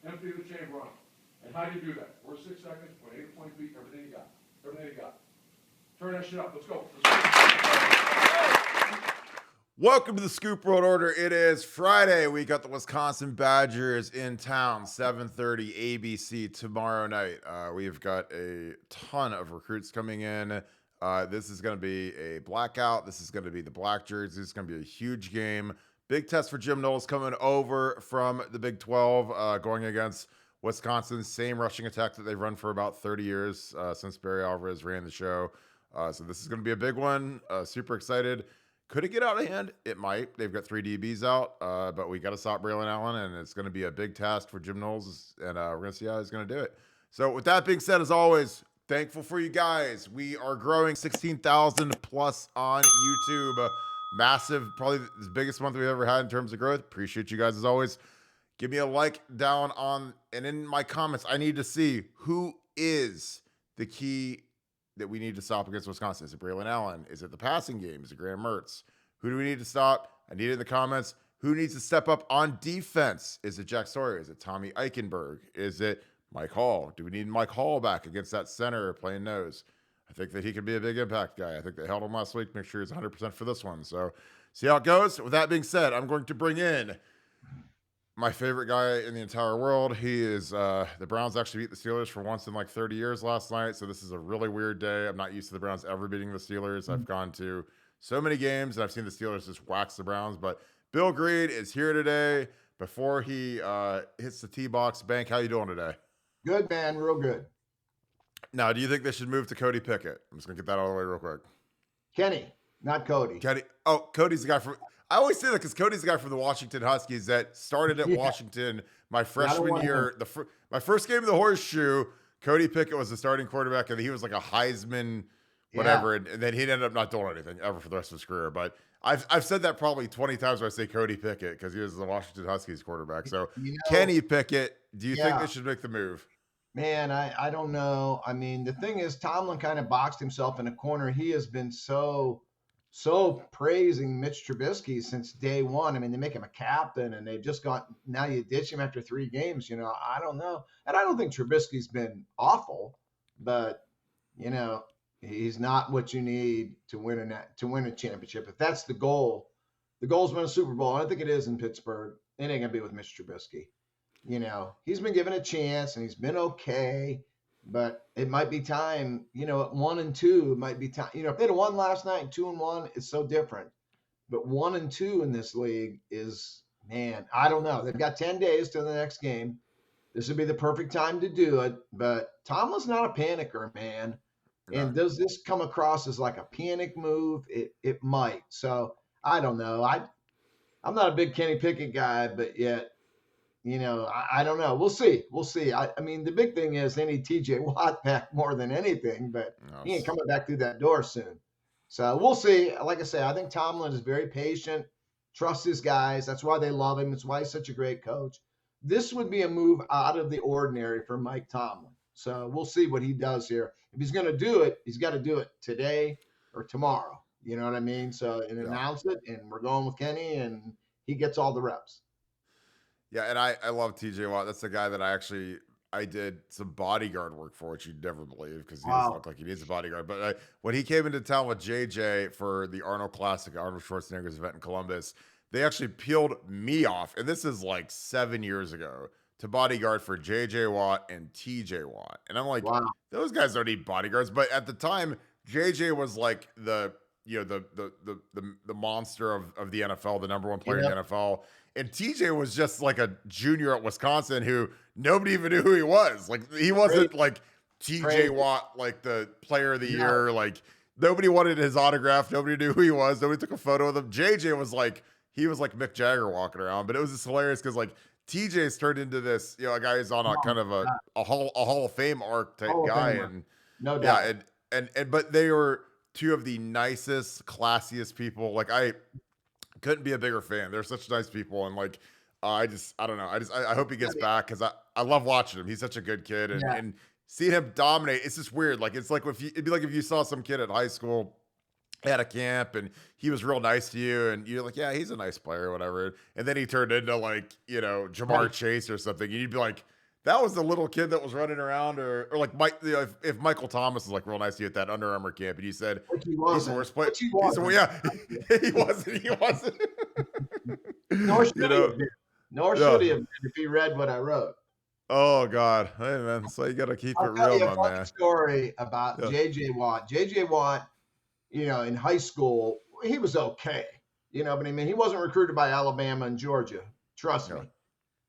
empty the chamber on them. And how do you do that? First 6 seconds, point A to point B, everything you got. Everything you got. Turn that shit up. Let's go. Welcome to the Scoop World Order. It is Friday. We got the Wisconsin Badgers in town, 7:30 ABC tomorrow night. We've got a ton of recruits coming in. This is going to be a blackout. This is going to be the black jerseys. This is going to be a huge game. Big test for Jim Knowles coming over from the Big 12, going against Wisconsin's same rushing attack that they've run for about 30 years since Barry Alvarez ran the show. So this is going to be a big one. Super excited. Could it get out of hand? It might. They've got 3 DBs out, but we got to stop Braylon Allen, and it's going to be a big task for Jim Knowles, and we're going to see how he's going to do it. So with that being said, as always, thankful for you guys. We are growing 16,000 plus on YouTube. Massive, probably the biggest month we've ever had in terms of growth. Appreciate you guys as always. Give me a like down on, and in my comments, I need to see who is the key that we need to stop against Wisconsin. Is it Braylon Allen? Is it the passing game? Is it Graham Mertz? Who do we need to stop? I need it in the comments. Who needs to step up on defense? Is it Jack Sawyer? Is it Tommy Eichenberg? Is it Mike Hall? Do we need Mike Hall back against that center playing nose? I think that he could be a big impact guy. I think they held him last week. Make sure he's 100% for this one. So see how it goes. With that being said, I'm going to bring in my favorite guy in the entire world. He is the Browns actually beat the Steelers for once in like 30 years last night. So this is a really weird day. I'm not used to the Browns ever beating the Steelers. I've gone to so many games and I've seen the Steelers just wax the Browns. But Bill Greene is here today before he hits the T-Box. Bank, how you doing today? Good, man. Real good. Now, do you think they should move to Cody Pickett? I'm just going to get that out of the way real quick. Kenny, not Cody. Kenny. Oh, Cody's the guy from... I always say that because Cody's the guy from the Washington Huskies that started at Washington my freshman year. My first game of the Horseshoe, Cody Pickett was the starting quarterback, and he was like a Heisman, whatever, and then he ended up not doing anything ever for the rest of his career. But I've said that probably 20 times when I say Cody Pickett because he was the Washington Huskies quarterback. So Kenny Pickett, do you think they should make the move? Man, I don't know. I mean, the thing is, Tomlin kind of boxed himself in a corner. He has been so praising Mitch Trubisky since day one. I mean, they make him a captain, and they've just got, now you ditch him after 3 games. You know, I don't know. And I don't think Trubisky's been awful, but, you know, he's not what you need to win a championship. If that's the goal is win a Super Bowl. I don't think it is in Pittsburgh. It ain't going to be with Mitch Trubisky. You know, he's been given a chance and he's been okay, but it might be time, you know, at 1-2, it might be time. You know, if they'd have won last night, 2-1, it's so different. But 1-2 in this league is, man, I don't know. They've got 10 days to the next game. This would be the perfect time to do it. But Tomlin's not a panicker, man. And does this come across as like a panic move? It might. So I don't know. I'm not a big Kenny Pickett guy, but yet, you know, I don't know. We'll see. I mean, the big thing is they need TJ Watt back more than anything, but he ain't coming back through that door soon. So we'll see. Like I say, I think Tomlin is very patient, trusts his guys. That's why they love him. It's why he's such a great coach. This would be a move out of the ordinary for Mike Tomlin. So we'll see what he does here. If he's going to do it, he's got to do it today or tomorrow. You know what I mean? So announce it, and we're going with Kenny, and he gets all the reps. Yeah, and I love TJ Watt. That's the guy that I did some bodyguard work for, which you'd never believe because he doesn't look like he needs a bodyguard. But when he came into town with JJ for the Arnold Classic, Arnold Schwarzenegger's event in Columbus, they actually peeled me off, and this is like 7 years ago, to bodyguard for JJ Watt and TJ Watt. And I'm like, those guys don't need bodyguards. But at the time, JJ was like the monster of the NFL, the number 1 player in the NFL. And TJ was just like a junior at Wisconsin who nobody even knew who he was. Like he wasn't like TJ Watt, like the player of the year. Like nobody wanted his autograph. Nobody knew who he was. Nobody took a photo with him. JJ was like, he was like Mick Jagger walking around, but it was just hilarious because like TJ's turned into this, you know, a guy who's on a kind of a Hall of Fame arc type guy. And no doubt. Yeah. But they were 2 of the nicest, classiest people. Like I couldn't be a bigger fan. They're such nice people. And like, I don't know. I hope he gets back because I love watching him. He's such a good kid. And seeing him dominate, it's just weird. Like, it's like it'd be like if you saw some kid at high school at a camp and he was real nice to you and you're like, yeah, he's a nice player or whatever. And then he turned into like, Jamar Right. Chase or something. And you'd be like, that was the little kid that was running around or like Mike, if Michael Thomas was like real nice to you at that Under Armour camp and you said, Which he he's the wasn't. worst player. Which he He said, well, wasn't. yeah, he wasn't. Nor should You he know, have been. Nor yeah. should he have been if he read what I wrote. Oh God. Hey man. So you got to keep it I'll tell real, you a my funny man. story about Yeah. J.J. Watt. J.J. Watt, in high school, he was okay. But I mean, he wasn't recruited by Alabama and Georgia. Trust me.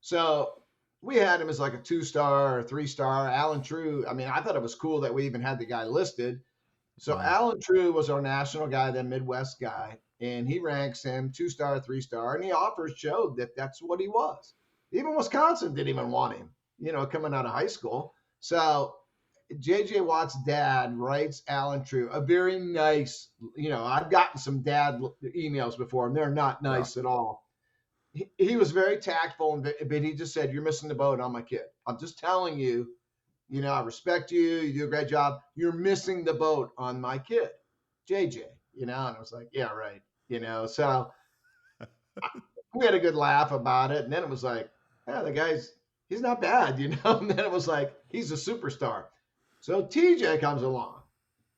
So we had him as like a 2-star or 3-star. Alan True. I mean, I thought it was cool that we even had the guy listed. So Alan True was our national guy, the Midwest guy, and he ranks him 2-star, 3-star, and the offers showed that that's what he was. Even Wisconsin didn't even want him, coming out of high school. So J.J. Watt's dad writes Alan True a very nice, I've gotten some dad emails before, and they're not nice at all. He was very tactful, but he just said, you're missing the boat on my kid. I'm just telling you, I respect you. You do a great job. You're missing the boat on my kid, JJ, and I was like, yeah, right. So we had a good laugh about it. And then it was like, yeah, he's not bad, and then it was like, he's a superstar. So TJ comes along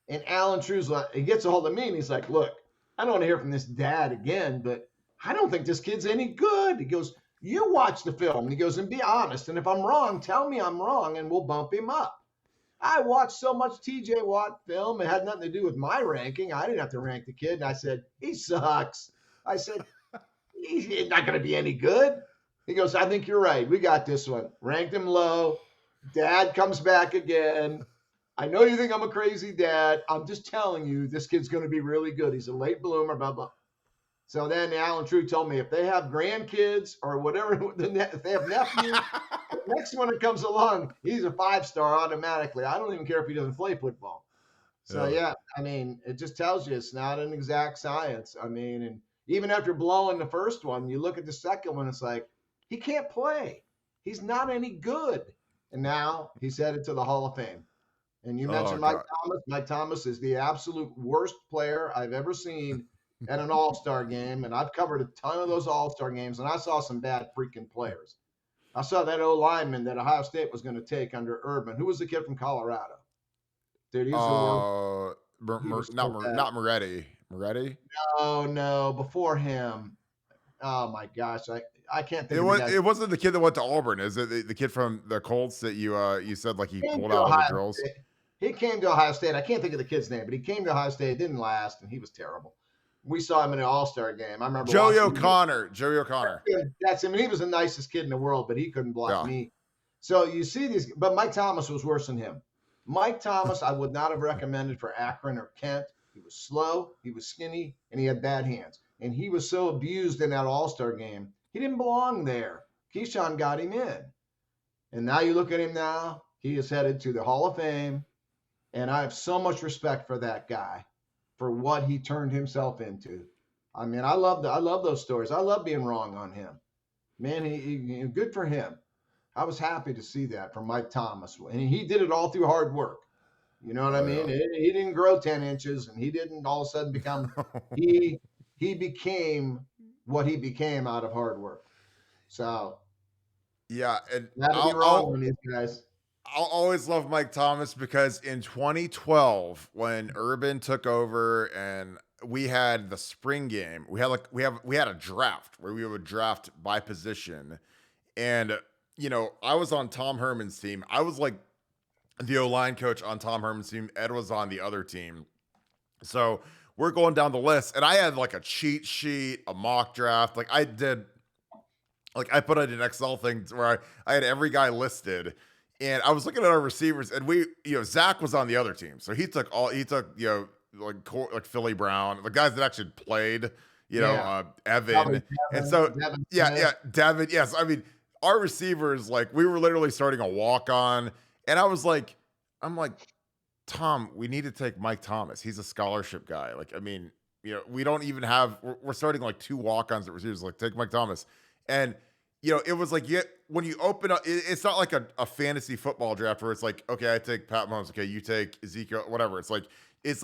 and Alan True's like, he gets a hold of me and he's like, look, I don't want to hear from this dad again, but I don't think this kid's any good. He goes, you watch the film. And he goes, and be honest. And if I'm wrong, tell me I'm wrong and we'll bump him up. I watched so much TJ Watt film. It had nothing to do with my ranking. I didn't have to rank the kid. And I said, he sucks. I said, he's not going to be any good. He goes, I think you're right. We got this one. Ranked him low. Dad comes back again. I know you think I'm a crazy dad. I'm just telling you, this kid's going to be really good. He's a late bloomer, blah, blah. So then Alan True told me if they have grandkids or whatever, if they have nephews, the next one that comes along, he's a 5-star automatically. I don't even care if he doesn't play football. So, yeah, I mean, it just tells you it's not an exact science. I mean, and even after blowing the first one, you look at the second one, it's like, he can't play. He's not any good. And now he's headed to the Hall of Fame. And you mentioned Mike Thomas. Mike Thomas is the absolute worst player I've ever seen at an all-star game. And I've covered a ton of those all-star games, and I saw some bad freaking players. I saw that O-lineman that Ohio State was going to take under Urban. Who was the kid from Colorado? Dude, he was not Moretti. Moretti? No, before him. Oh, my gosh. I can't think of the guy. It wasn't the kid that went to Auburn, is it? The kid from the Colts that you said like he pulled out of the drills? He came to Ohio State. I can't think of the kid's name, but he came to Ohio State. It didn't last, and he was terrible. We saw him in an all-star game. I remember Joey O'Connor. That's him. And he was the nicest kid in the world, but he couldn't block me. So you see these, but Mike Thomas was worse than him. Mike Thomas, I would not have recommended for Akron or Kent. He was slow, he was skinny, and he had bad hands. And he was so abused in that all-star game. He didn't belong there. Keyshawn got him in. And now you look at him now, he is headed to the Hall of Fame. And I have so much respect for that guy, for what he turned himself into. I mean, I love those stories. I love being wrong on him. Man, he good for him. I was happy to see that from Mike Thomas. And he did it all through hard work. You know what I mean? He didn't grow 10 inches, and he didn't all of a sudden become he became what he became out of hard work. So yeah, and that'll be wrong on these guys. I'll always love Mike Thomas because in 2012, when Urban took over and we had the spring game, we had a draft where we would draft by position. And, I was on Tom Herman's team. I was like the O-line coach on Tom Herman's team. Ed was on the other team. So we're going down the list, and I had like a cheat sheet, a mock draft. Like I put in an Excel thing where I had every guy listed. And I was looking at our receivers, and Zach was on the other team, so he took like Philly Brown, the guys that actually played, Evan, and so Devin. Yes, I mean our receivers, like we were literally starting a walk on, and I'm like, Tom, we need to take Mike Thomas. He's a scholarship guy. Like, I mean, we don't even have. We're starting like 2 walk-ons at receivers. Like, take Mike Thomas, and it was like when you open up, it's not like a fantasy football draft where it's like, okay, I take Pat Mahomes, okay, you take Ezekiel, whatever. It's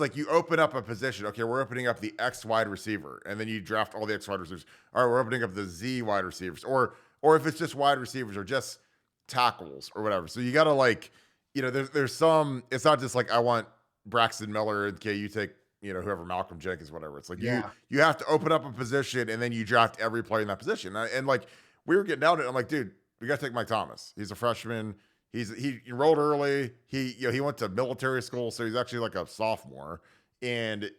like you open up a position. Okay, we're opening up the X wide receiver, and then you draft all the X wide receivers. All right, we're opening up the Z wide receivers, or if it's just wide receivers or just tackles or whatever. So you got to there's some. It's not just like I want Braxton Miller. Okay, you take whoever, Malcolm Jenkins, whatever. It's like you have to open up a position, and then you draft every player in that position. And like we were getting down to it. I'm like, dude, we got to take Mike Thomas. He's a freshman. He enrolled early. He went to military school, so he's actually like a sophomore. And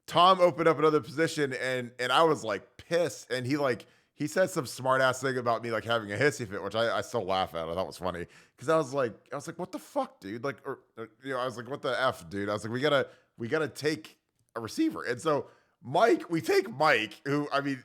Tom opened up another position, and I was like pissed. And he said some smart ass thing about me like having a hissy fit, which I still laugh at. I thought was funny because I was like, what the fuck, dude? Like, I was like, what the f, dude? I was like, we gotta take a receiver. And so we take Mike, who I mean,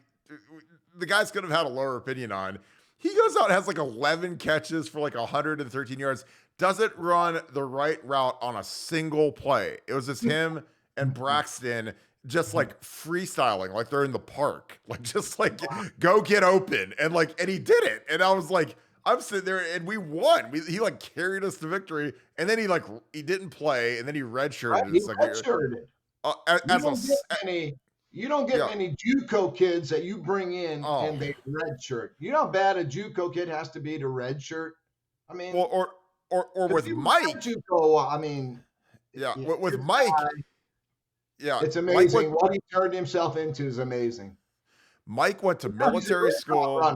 the guy's could have had a lower opinion on. He goes out and has like 11 catches for like 113 yards. Doesn't run the right route on a single play. It was just him and Braxton just like freestyling, like they're in the park, like just like go get open, and he did it. And I was like, I'm sitting there, and we won. He like carried us to victory, and then he didn't play, and then he redshirted. Right, he redshirted. You don't get many JUCO kids that you bring in and they redshirt. You know how bad a JUCO kid has to be to redshirt? I mean, or with Mike. JUCO, I mean, with Mike. It's amazing. What he turned himself into is amazing. Mike went to military school.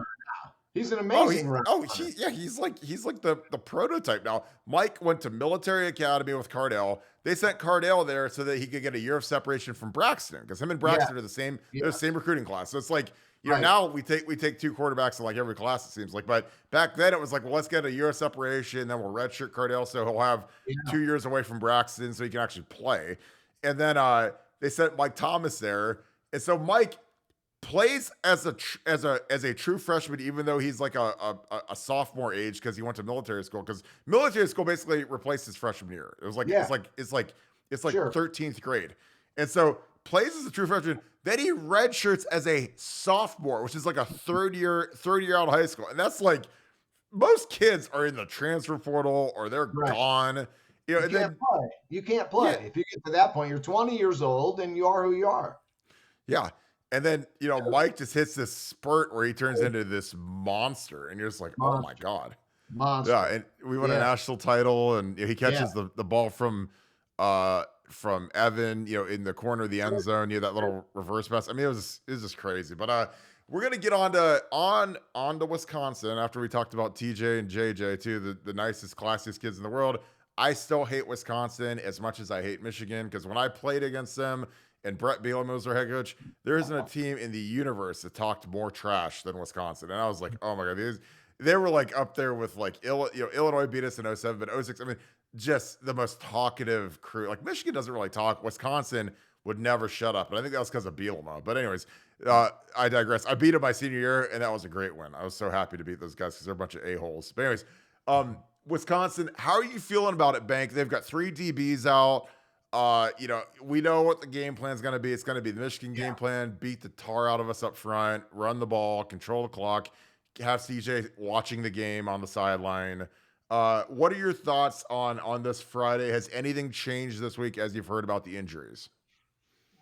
He's an amazing runner. He's like the prototype now. Mike went to military academy with Cardell. They sent Cardell there so that he could get a year of separation from Braxton, because him and Braxton are the same recruiting class. So it's like, now we take two quarterbacks in like every class, it seems like. But back then it was like, well, let's get a year of separation, then we'll redshirt Cardell so he'll have 2 years away from Braxton so he can actually play. And then they sent Mike Thomas there, and so Mike plays as a true freshman, even though he's like a sophomore age, because he went to military school. Because military school basically replaced his freshman year. It was like it's like 13th grade, and so plays as a true freshman. Then he redshirts as a sophomore, which is like a third year out of high school, and that's like most kids are in the transfer portal or they're gone. You can't play. Yeah. If you get to that point, you're 20 years old and you are who you are. Yeah. And then, Mike just hits this spurt where he turns into this monster, and you're just like, oh my God. Monster. Yeah. And we won a national title, and he catches the ball from Evan, in the corner of the end zone, that little reverse pass. I mean, it was just crazy. But we're gonna get on to Wisconsin after we talked about TJ and JJ too, the nicest, classiest kids in the world. I still hate Wisconsin as much as I hate Michigan, because when I played against them and Brett Bielema was their head coach, there isn't a team in the universe that talked more trash than Wisconsin. And I was like, oh my God, they were like up there with like Illinois beat us in 07, but 06, I mean, just the most talkative crew. Like Michigan doesn't really talk. Wisconsin would never shut up. And I think that was because of Bielema. But anyways, I digress. I beat them my senior year, and that was a great win. I was so happy to beat those guys because they're a bunch of a-holes. But anyways, Wisconsin, how are you feeling about it, Bank? They've got 3 DBs out. We know what the game plan is going to be. It's going to be the Michigan game plan: beat the tar out of us up front, run the ball, control the clock, have CJ watching the game on the sideline. What are your thoughts on this Friday? Has anything changed this week as you've heard about the injuries?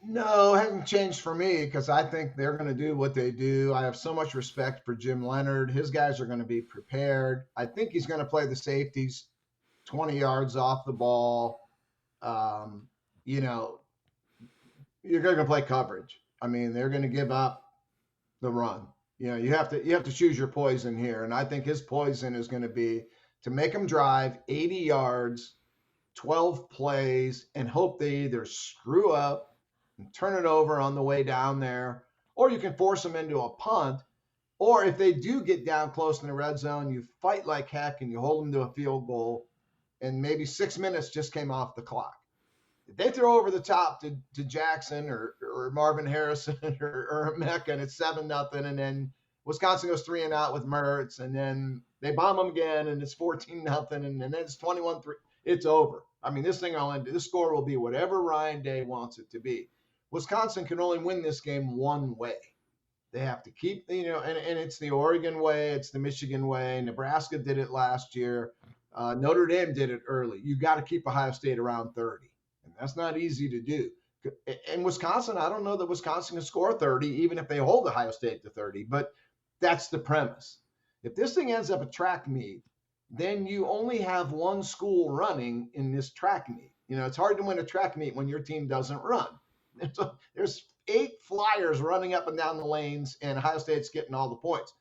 No, it hasn't changed for me, because I think they're going to do what they do. I have so much respect for Jim Leonard. His guys are going to be prepared. I think he's going to play the safeties 20 yards off the ball. You're going to play coverage. I mean, they're going to give up the run. You have to choose your poison here. And I think his poison is going to be to make them drive 80 yards, 12 plays, and hope they either screw up and turn it over on the way down there, or you can force them into a punt. Or if they do get down close in the red zone, you fight like heck and you hold them to a field goal, and maybe 6 minutes just came off the clock. If they throw over the top to Jackson or Marvin Harrison or Mecca, and it's 7-0, and then Wisconsin goes 3 and out with Mertz, and then they bomb them again, and it's 14-0, and then it's 21-3. It's over. I mean, this score will be whatever Ryan Day wants it to be. Wisconsin can only win this game one way. They have to keep, and it's the Oregon way, it's the Michigan way. Nebraska did it last year. Notre Dame did it early. You got to keep Ohio State around 30, and that's not easy to do. And Wisconsin, I don't know that Wisconsin can score 30, even if they hold Ohio State to 30, but that's the premise. If this thing ends up a track meet, then you only have one school running in this track meet. It's hard to win a track meet when your team doesn't run. There's 8 flyers running up and down the lanes, and Ohio State's getting all the points.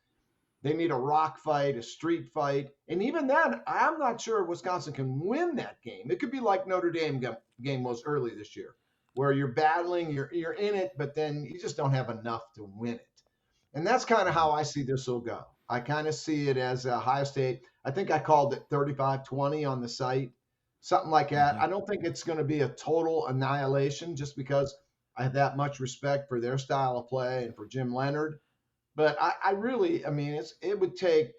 They need a rock fight, a street fight. And even then, I'm not sure Wisconsin can win that game. It could be like Notre Dame game was early this year, where you're battling, you're in it, but then you just don't have enough to win it. And that's kind of how I see this will go. I kind of see it as Ohio State. I think I called it 35-20 on the site, something like that. I don't think it's going to be a total annihilation just because I have that much respect for their style of play and for Jim Leonard. But I mean, it would take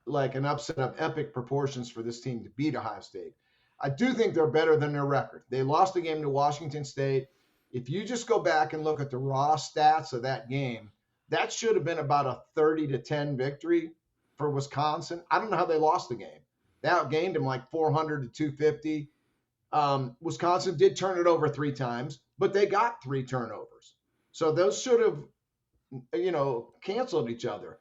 like an upset of epic proportions for this team to beat Ohio State. I do think they're better than their record. They lost a game to Washington State. If you just go back and look at the raw stats of that game, that should have been about a 30-10 victory for Wisconsin. I don't know how they lost the game. They outgained them like 400 to 250. Wisconsin did turn it over 3 times, but they got 3 turnovers. So those should have, canceled each other.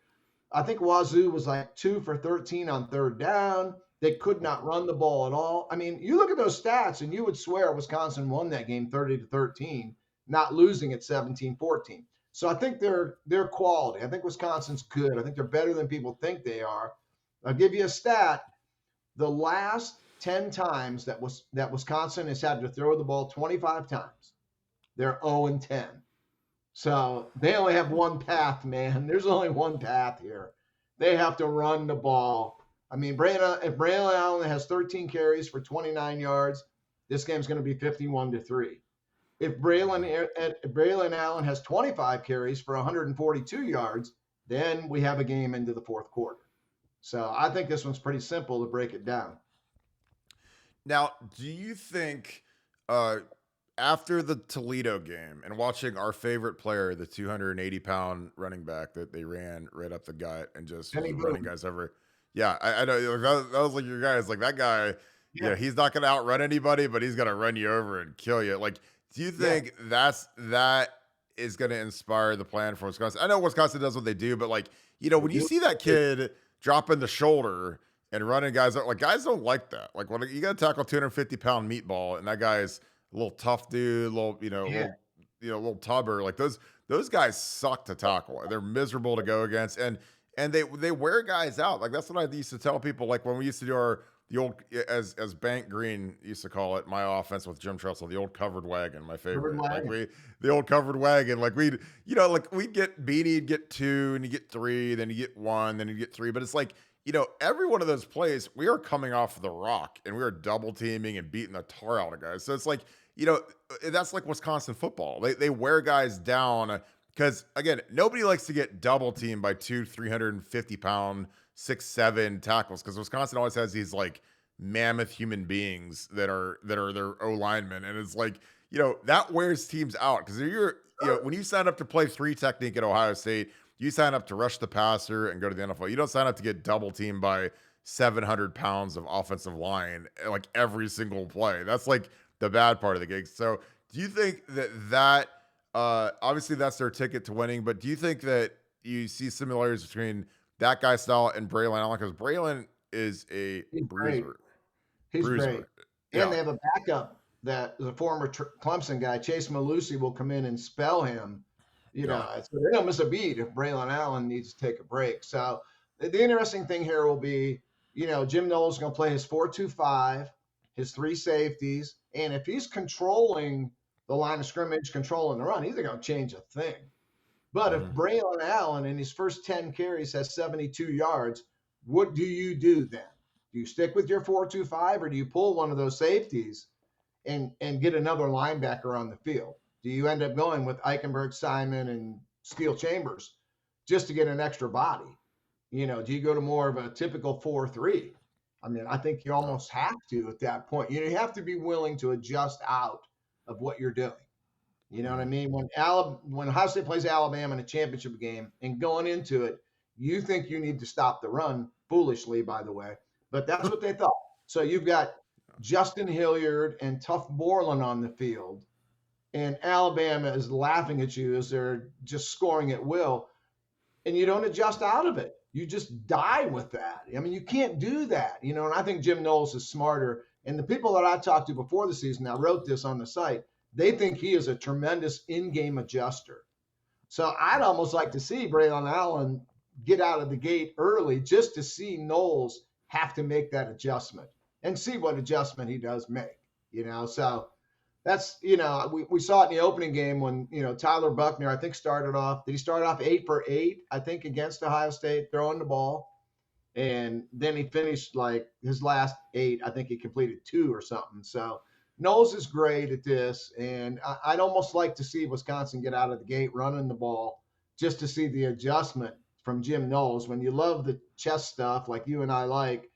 I think Wazoo was like 2 for 13 on 3rd down. They could not run the ball at all. I mean, you look at those stats and you would swear Wisconsin won that game 30-13, not losing at 17-14. So I think they're quality. I think Wisconsin's good. I think they're better than people think they are. I'll give you a stat. The last 10 times that Wisconsin has had to throw the ball 25 times, they're 0-10. So they only have one path, man. There's only one path here. They have to run the ball. I mean, if Braylon Allen has 13 carries for 29 yards, this game's going to be 51-3. If Braylon Allen has 25 carries for 142 yards, then we have a game into the 4th quarter. So I think this one's pretty simple to break it down. Now, do you think after the Toledo game and watching our favorite player, the 280-pound running back that they ran right up the gut and just running guys over? Yeah, I know. That was like your guys. Like that guy, he's not going to outrun anybody, but he's going to run you over and kill you. Like, do you think that is going to inspire the plan for Wisconsin? I know Wisconsin does what they do, but like, when you see that kid dropping the shoulder and running guys out, like guys don't like that. Like when you got to tackle 250-pound meatball and that guy's a little tough dude, little tubber. Like those guys suck to tackle. They're miserable to go against, and they wear guys out. Like that's what I used to tell people. Like when we used to do the old, as Bank Green used to call it, my offense with Jim Tressel, the old covered wagon, my favorite. Like the old covered wagon. Like we'd get Beanie, get 2, and you get 3, then you get 1, then you get 3. But it's like, every one of those plays, we are coming off the rock and we are double teaming and beating the tar out of guys. So it's like, that's like Wisconsin football. They wear guys down because, again, nobody likes to get double teamed by 2 350-pound 6'7" tackles, because Wisconsin always has these like mammoth human beings that are their O linemen, and it's like, that wears teams out, because when you sign up to play 3 technique at Ohio State, you sign up to rush the passer and go to the NFL. You don't sign up to get double teamed by 700 pounds of offensive line like every single play. That's like the bad part of the gig. So do you think that obviously that's their ticket to winning, but do you think that you see similarities between that guy's style and Braylon Allen? Because Braylon is a bruiser. He's great. Yeah. And they have a backup that is a former Clemson guy. Chase Malusi will come in and spell him. So they don't miss a beat if Braylon Allen needs to take a break. So the interesting thing here will be, Jim Knowles is going to play his 4-2-5, his 3 safeties. And if he's controlling the line of scrimmage, controlling the run, he's not going to change a thing. But if Braylon Allen in his first 10 carries has 72 yards, what do you do then? Do you stick with your 4-2-5, or do you pull one of those safeties and get another linebacker on the field? Do you end up going with Eichenberg, Simon, and Steele Chambers just to get an extra body? Do you go to more of a typical 4-3? I mean, I think you almost have to at that point. You have to be willing to adjust out of what you're doing. You know what I Mhm. mean? When Ohio State plays Alabama in a championship game and going into it, you think you need to stop the run, foolishly, by the way. But that's what they thought. So you've got Justin Hilliard and Tough Borland on the field, and Alabama is laughing at you as they're just scoring at will, and you don't adjust out of it. You just die with that. I mean, you can't do that, you know. And I think Jim Knowles is smarter. And the people that I talked to before the season, I wrote this on the site, they think he is a tremendous in-game adjuster. So I'd almost like to see Braylon Allen get out of the gate early just to see Knowles have to make that adjustment and see what adjustment he does make, you know. So that's, we saw it in the opening game when, Tyler Buckner, I think, started off. Did he start off 8 for 8, I think, against Ohio State, throwing the ball? And then he finished like his last 8. I think he completed 2 or something. So Knowles is great at this. And I'd almost like to see Wisconsin get out of the gate running the ball just to see the adjustment from Jim Knowles. When you love the chess stuff like you and I like,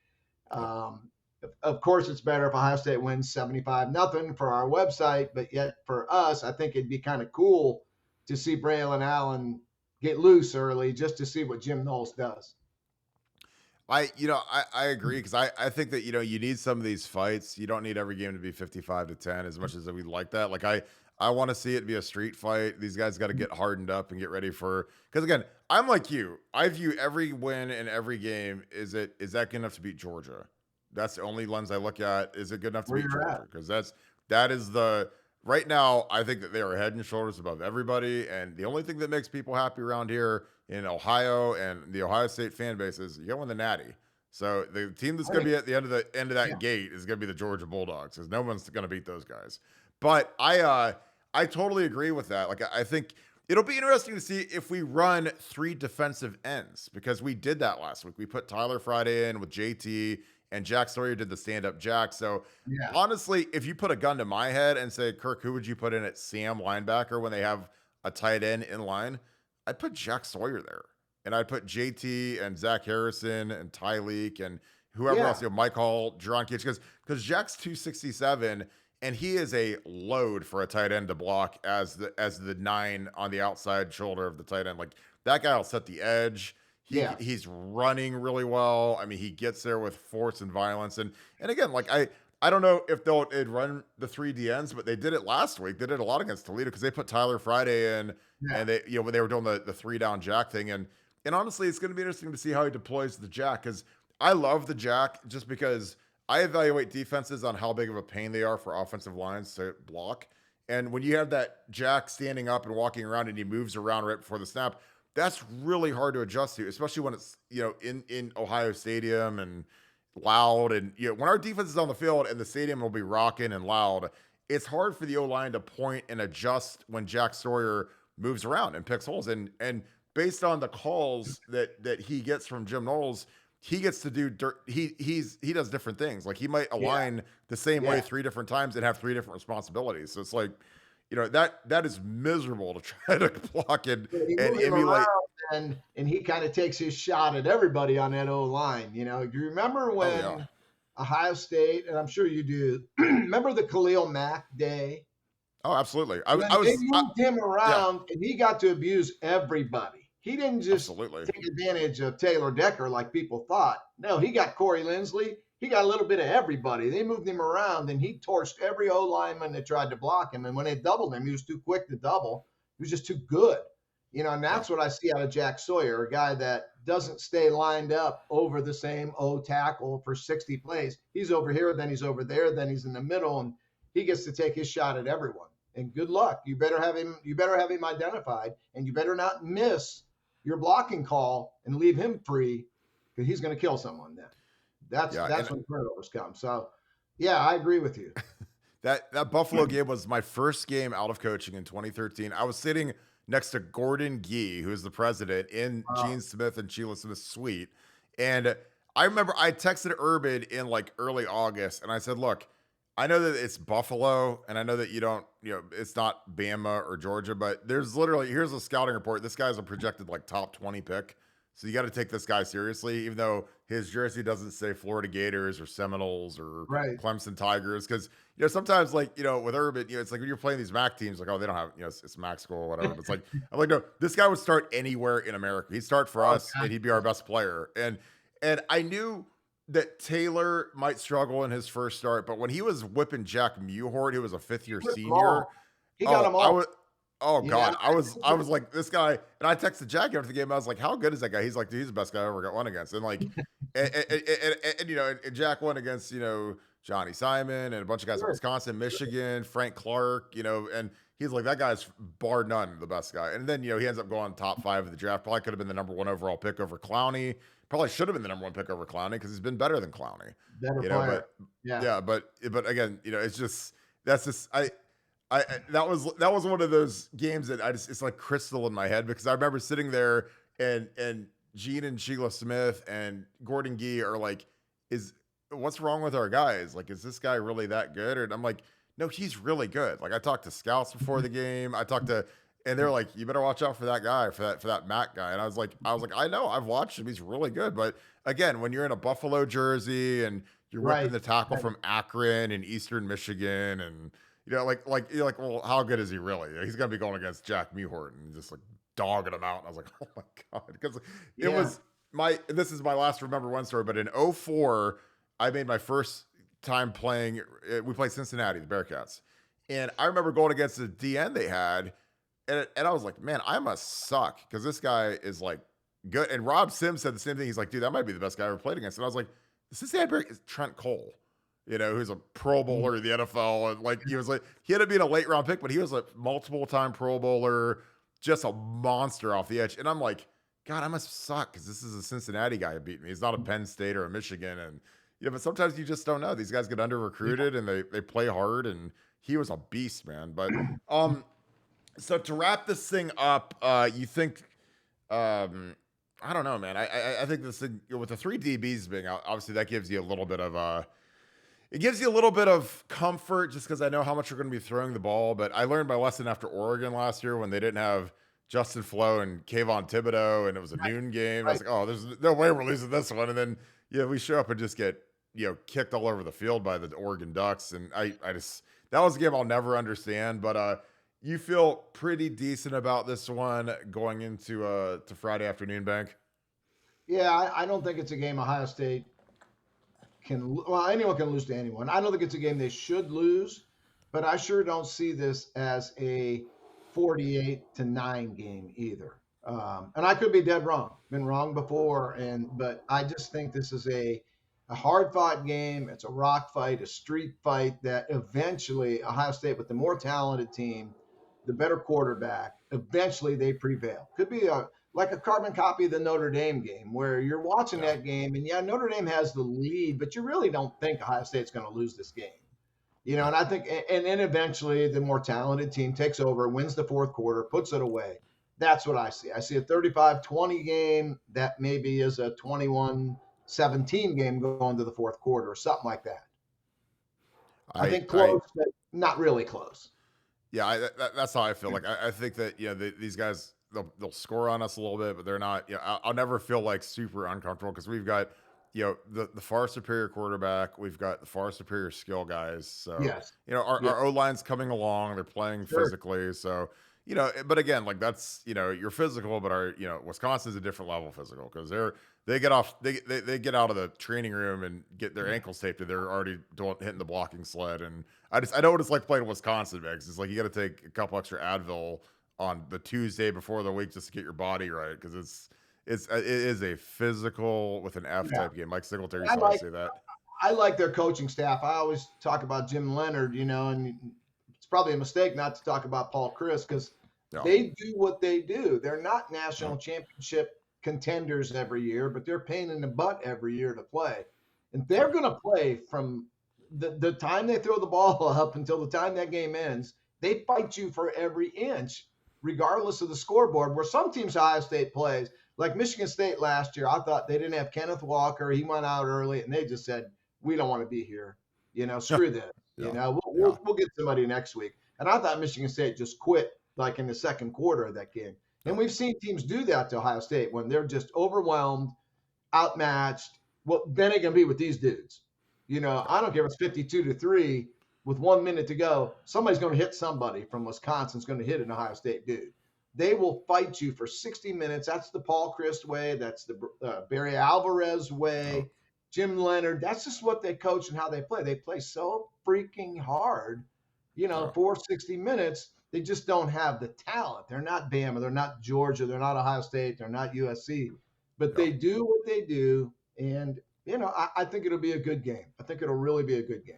Yep. of course, it's better if Ohio State wins 75-0 for our website, but yet for us, I think it'd be kind of cool to see Braylon Allen get loose early just to see what Jim Knowles does. I agree because I think that, you need some of these fights. You don't need every game to be 55-10 as much as we like that. Like I want to see it be a street fight. These guys got to get hardened up and get ready for, because again, I'm like you. I view every win in every game. Is that good enough to beat Georgia? That's the only lens I look at. Is it good enough to Where beat you're Georgia? at. Because that is the right now. I think that they are head and shoulders above everybody. And the only thing that makes people happy around here in Ohio and the Ohio State fan base is you win the Natty. So the team that's going to be at the end of that Yeah. gate is going to be the Georgia Bulldogs, because no one's going to beat those guys. But I totally agree with that. Like I think it'll be interesting to see if we run 3 defensive ends, because we did that last week. We put Tyler Friday in with JT, and Jack Sawyer did the stand-up Jack. So Yeah. honestly, if you put a gun to my head and say, Kirk, who would you put in at Sam linebacker when they have a tight end in line? I'd put Jack Sawyer there. And I'd put JT and Zach Harrison and Tyleek and whoever Yeah. else, Mike Hall, Jerron Keach, because Jack's 267 and he is a load for a tight end to block as the 9 on the outside shoulder of the tight end. Like that guy will set the edge. Yeah. He's running really well. I mean, he gets there with force and violence. And again, like I don't know if they'd run the 3 DNs, but they did it last week. They did a lot against Toledo because they put Tyler Friday in, Yeah. and they, when they were doing the 3-down Jack thing. And honestly, it's going to be interesting to see how he deploys the Jack, because I love the Jack just because I evaluate defenses on how big of a pain they are for offensive lines to block. And when you have that Jack standing up and walking around and he moves around right before the snap, that's really hard to adjust to, especially when it's, in Ohio Stadium and loud. And, when our defense is on the field and the stadium will be rocking and loud, it's hard for the O-line to point and adjust when Jack Sawyer moves around and picks holes. And based on the calls that he gets from Jim Knowles, he gets to do he does different things. Like he might align the same way Yeah. 3 different times and have 3 different responsibilities. So it's like, that is miserable to try to block and You move him emulate. around, and he kind of takes his shot at everybody on that O line. Do you remember Oh yeah. when Ohio State, and I'm sure you do, remember the Khalil Mack day? Oh, absolutely. When they moved him around and he got to abuse everybody. He didn't just Absolutely. take advantage of Taylor Decker like people thought. No, he got Corey Lindsley. He got a little bit of everybody. They moved him around and he torched every O lineman that tried to block him. And when they doubled him, he was too quick to double. He was just too good. And that's what I see out of Jack Sawyer, a guy that doesn't stay lined up over the same O tackle for 60 plays. He's over here, then he's over there, then he's in the middle, and he gets to take his shot at everyone. And good luck. You better have him identified, and you better not miss your blocking call and leave him free, because he's going to kill someone then. That's when turnovers come. So, yeah, I agree with you. That Buffalo game was my first game out of coaching in 2013. I was sitting next to Gordon Gee, who's the president, in Gene Smith and Sheila Smith's suite. And I remember I texted Urban in like early August, and I said, look, I know that it's Buffalo, and I know that you don't, it's not Bama or Georgia, but here's a scouting report. This guy's a projected like top 20 pick. So you got to take this guy seriously, even though his jersey doesn't say Florida Gators or Seminoles or Right. Clemson Tigers. Because, sometimes, like, with Urban, it's like when you're playing these MAC teams, like, oh, they don't have, it's MAC school or whatever. But it's like, I'm like, no, this guy would start anywhere in America. He'd start for us and he'd be our best player. And I knew that Taylor might struggle in his first start, but when he was whipping Jack Muhort, who was a fifth-year senior, He got them I all. was, oh You God, know? I was like, this guy, and I texted Jack after the game. I was like, how good is that guy? He's like, dude, he's the best guy I ever got one against. And like, and Jack won against Johnny Simon and a bunch of guys from Wisconsin, Michigan, Frank Clark, and he's like, that guy's bar none the best guy. And then he ends up going top 5 of the draft. Probably could have been the number 1 overall pick over Clowney. Probably should have been the number 1 pick over Clowney because he's been better than Clowney. Better player. But again, it's just that's just that was one of those games that it's like crystal in my head, because I remember sitting there and Gene and Sheila Smith and Gordon Gee are like, what's wrong with our guys? Like, is this guy really that good? And I'm like, no, he's really good. Like, I talked to scouts before the game. And they're like, you better watch out for that guy, for that Mac guy. And I was like, I know, I've watched him. He's really good. But again, when you're in a Buffalo jersey and you're whipping the tackle from Akron and Eastern Michigan, and you're like, well, how good is he really? He's gonna be going against Jack Muhort and just like dogging him out. And I was like, oh my God, because this is my last remember one story. But in 2004, I made my first time playing. We played Cincinnati, the Bearcats, and I remember going against the DN they had. And I was like, man, I must suck because this guy is like good. And Rob Sims said the same thing. He's like, dude, that might be the best guy I ever played against. And I was like, this is Trent Cole, who's a Pro Bowler in the NFL. And like, he ended up being a late round pick, but he was a multiple time Pro Bowler, just a monster off the edge. And I'm like, God, I must suck because this is a Cincinnati guy who beat me. He's not a Penn State or a Michigan. And but sometimes you just don't know. These guys get under recruited and they play hard. And he was a beast, man. But so to wrap this thing up, you think, I don't know, man. I think this thing, with the 3 DBs being out, obviously that gives you a little bit of it gives you a little bit of comfort just because I know how much you're going to be throwing the ball. But I learned my lesson after Oregon last year when they didn't have Justin Flo and Kayvon Thibodeau, and it was a noon game. I was like, oh, there's no way we're losing this one. And then we show up and just get kicked all over the field by the Oregon Ducks, and I just, that was a game I'll never understand. But you feel pretty decent about this one going into to Friday afternoon, Bank? Yeah, I don't think it's a game Ohio State anyone can lose to anyone. I don't think it's a game they should lose, but I sure don't see this as a 48-9 game either. And I could be dead wrong. Been wrong before, but I just think this is a hard-fought game. It's a rock fight, a street fight that eventually Ohio State, with the more talented team, the better quarterback, eventually they prevail. Could be like a carbon copy of the Notre Dame game where you're watching that game and Notre Dame has the lead, but you really don't think Ohio State's going to lose this game. And I think, and then eventually the more talented team takes over, wins the fourth quarter, puts it away. That's what I see. I see a 35-20 game that maybe is a 21-17 game going to the fourth quarter or something like that. I think close, but not really close. Yeah, that's how I feel. Like I think that these guys, they'll score on us a little bit, but they're not. I'll never feel like super uncomfortable because we've got the far superior quarterback, we've got the far superior skill guys. So our O line's coming along. They're playing physically. So but again, like that's you're physical, but our Wisconsin's a different level of physical because they get out of the training room and get their ankles taped and they're already hitting the blocking sled. And I know what it's like playing Wisconsin, because it's like you got to take a couple extra Advil on the Tuesday before the week just to get your body right, because it is a physical with an F type game. Mike Singletary used to say that. I like their coaching staff. I always talk about Jim Leonard, and it's probably a mistake not to talk about Paul Chris because they do what they do. They're not national championship contenders every year, but they're pain in the butt every year to play. And they're going to play from the time they throw the ball up until the time that game ends. They fight you for every inch, regardless of the scoreboard, where some teams Ohio State plays, like Michigan State last year, I thought they didn't have Kenneth Walker. He went out early, and they just said, we don't want to be here. Screw this. We'll get somebody next week. And I thought Michigan State just quit, like in the second quarter of that game. And we've seen teams do that to Ohio State when they're just overwhelmed, outmatched. Well, then it can be with these dudes. I don't care if it's 52-3 with 1 minute to go. Somebody's going to hit somebody from Wisconsin's going to hit an Ohio State dude. They will fight you for 60 minutes. That's the Paul Chryst way. That's the Barry Alvarez way. Jim Leonard. That's just what they coach and how they play. They play so freaking hard, for 60 minutes. They just don't have the talent. They're not Bama. They're not Georgia. They're not Ohio State. They're not USC. But they do what they do. And, I think it'll be a good game. I think it'll really be a good game.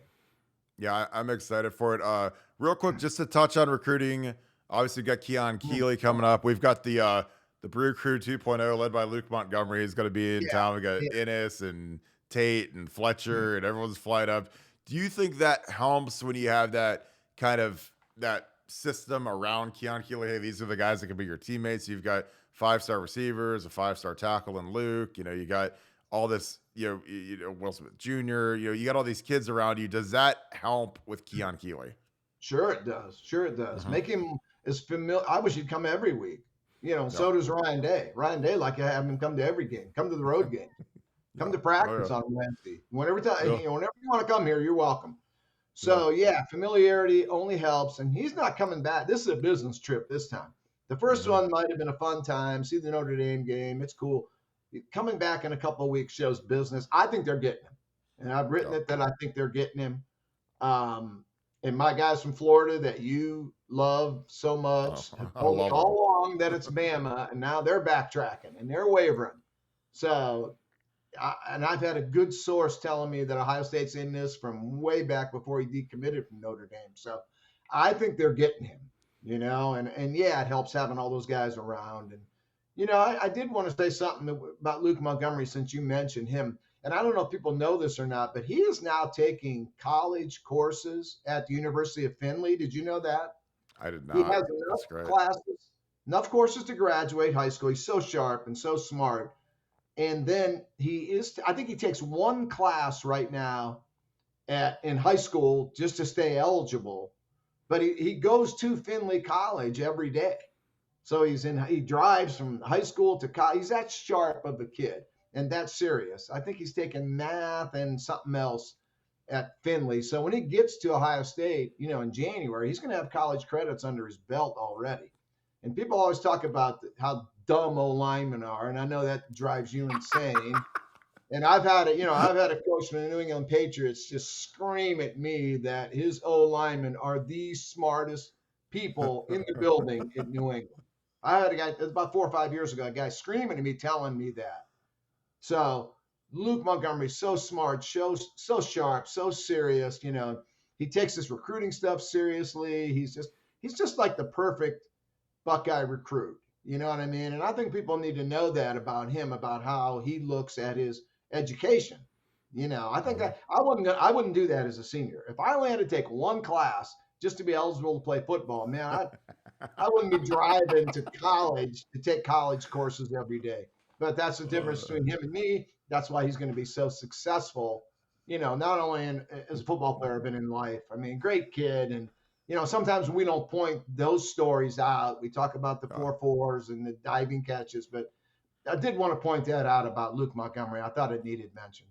Yeah, I'm excited for it. Real quick, just to touch on recruiting. Obviously, we've got Keon Keeley coming up. We've got the Brew Crew 2.0 led by Luke Montgomery. He's going to be in town. We got Ennis and Tate and Fletcher, and everyone's flying up. Do you think that helps when you have that kind of that system around Keon Keeley? Hey, these are the guys that can be your teammates. You've got 5-star receivers, a 5-star tackle in Luke. You got all this, Will Smith Jr. You got all these kids around you. Does that help with Keon Keeley? Sure it does. Make him as familiar. I wish he'd come every week. So does Ryan Day. Ryan Day, like I have him come to every game. Come to the road game. Come to practice on Wednesday. Whenever you want to come here, you're welcome. So familiarity only helps. And he's not coming back. This is a business trip this time. The first one might have been a fun time. See the Notre Dame game. It's cool. Coming back in a couple of weeks shows business. I think they're getting him. And I've written it that I think they're getting him. And my guys from Florida that you love so much have told me all along that it's Bama, and now they're backtracking and they're wavering. So, and I've had a good source telling me that Ohio State's in this from way back before he decommitted from Notre Dame. So I think they're getting him, and it helps having all those guys around. And, I did want to say something about Luke Montgomery since you mentioned him. And I don't know if people know this or not, but he is now taking college courses at the University of Findlay. Did you know that? I did not. He has enough classes, enough courses to graduate high school. He's so sharp and so smart. And then I think he takes one class right now in high school just to stay eligible. But he goes to Findlay College every day. So he drives from high school to college. He's that sharp of a kid. And that's serious. I think he's taking math and something else at Findlay. So when he gets to Ohio State, in January, he's going to have college credits under his belt already. And people always talk about how dumb O-linemen are, and I know that drives you insane. And I've had a coach from the New England Patriots just scream at me that his O-linemen are the smartest people in the building in New England. I had a guy, it was about 4 or 5 years ago, a guy screaming at me, telling me that. So Luke Montgomery's so smart, so sharp, so serious. He takes this recruiting stuff seriously. He's just like the perfect Buckeye recruit. You know what I mean? And I think people need to know that about him, about how he looks at his education. I think I wouldn't do that as a senior. If I only had to take one class just to be eligible to play football, man, I wouldn't be driving to college to take college courses every day. But that's the difference between him and me. That's why he's going to be so successful, not only as a football player, but in life. I mean, great kid. And, sometimes we don't point those stories out. We talk about the 4.4s and the diving catches. But I did want to point that out about Luke Montgomery. I thought it needed mention.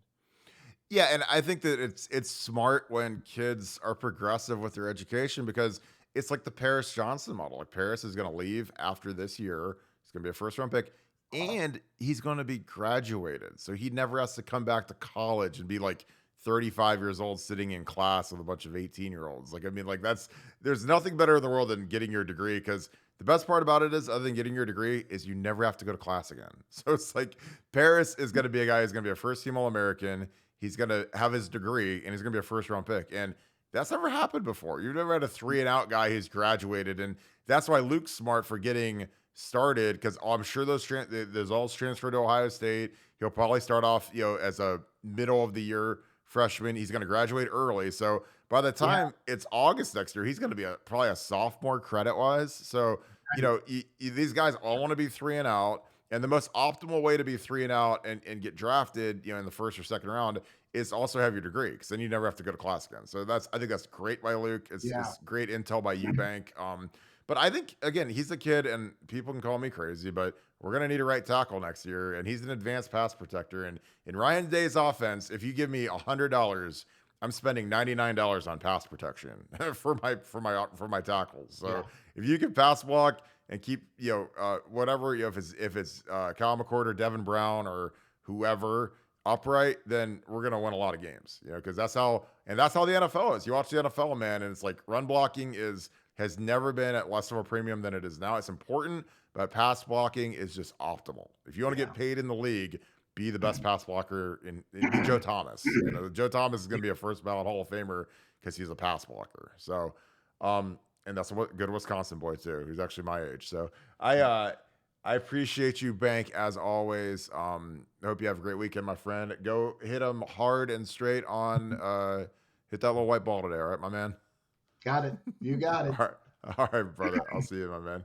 Yeah, and I think that it's smart when kids are progressive with their education, because it's like the Paris Johnson model. Like, Paris is going to leave after this year. He's going to be a first-round pick. And he's going to be graduated. So he never has to come back to college and be like 35 years old sitting in class with a bunch of 18-year-olds. There's nothing better in the world than getting your degree, because the best part about it is, other than getting your degree, is you never have to go to class again. So it's like Paris is going to be a guy who's going to be a first-team All-American. He's going to have his degree, and he's going to be a first-round pick. And that's never happened before. You've never had a 3-and-out guy who's graduated. And that's why Luke's smart for getting started, because I'm sure there's all transferred to Ohio State. He'll probably start off, as a middle of the year freshman. He's going to graduate early. So by the time it's August next year, he's going to be probably a sophomore credit wise. So, these guys all want to be 3-and-out. And the most optimal way to be 3-and-out and get drafted, in the first or second round is also have your degree, because then you never have to go to class again. So I think that's great by Luke. It's great intel by Eubank. But I think, again, he's a kid, and people can call me crazy, but we're going to need a right tackle next year, and he's an advanced pass protector. And in Ryan Day's offense, if you give me $100, I'm spending $99 on pass protection for my tackles. So if you can pass block and keep, whatever, if it's Kyle McCord or Devin Brown or whoever upright, then we're going to win a lot of games, because that's how the NFL is. You watch the NFL, man, and it's like run blocking has never been at less of a premium than it is now. It's important, but pass blocking is just optimal. If you want to get paid in the league, be the best pass blocker be Joe Thomas. Joe Thomas is going to be a first ballot Hall of Famer because he's a pass blocker. So, and that's a good Wisconsin boy too, who's actually my age. So I appreciate you, Bank, as always. I hope you have a great weekend, my friend. Go hit him hard and straight on, hit that little white ball today. All right, my man? Got it. You got it. All right, brother. I'll see you, my man.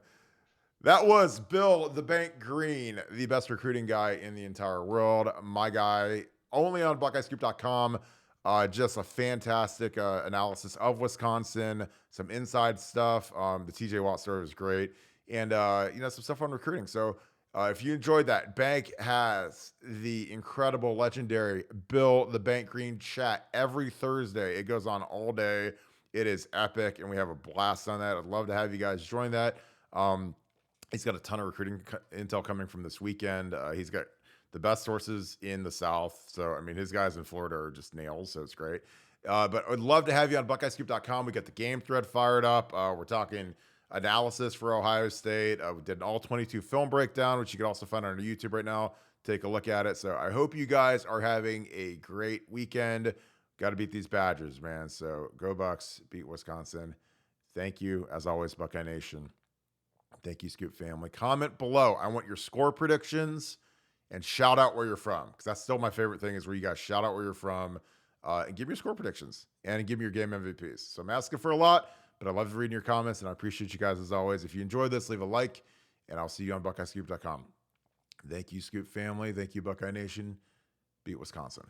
That was Bill the Bank Greene, the best recruiting guy in the entire world. My guy, only on BuckeyeScoop.com. Just a fantastic analysis of Wisconsin, some inside stuff. The TJ Watt story was great. And, some stuff on recruiting. So if you enjoyed that, Bank has the incredible, legendary Bill the Bank Greene chat every Thursday. It goes on all day. It is epic, and we have a blast on that. I'd love to have you guys join that. He's got a ton of recruiting intel coming from this weekend. He's got the best sources in the South. So, I mean, his guys in Florida are just nails, so it's great. But I'd love to have you on BuckeyeScoop.com. We got the game thread fired up. We're talking analysis for Ohio State. We did an all-22 film breakdown, which you can also find on our YouTube right now. Take a look at it. So I hope you guys are having a great weekend. Got to beat these Badgers, man. So go Bucks, beat Wisconsin. Thank you, as always, Buckeye Nation. Thank you, Scoop family. Comment below. I want your score predictions and shout out where you're from, because that's still my favorite thing, is where you guys shout out where you're from and give me your score predictions and give me your game MVPs. So I'm asking for a lot, but I love reading your comments, and I appreciate you guys as always. If you enjoyed this, leave a like, and I'll see you on BuckeyeScoop.com. Thank you, Scoop family. Thank you, Buckeye Nation. Beat Wisconsin.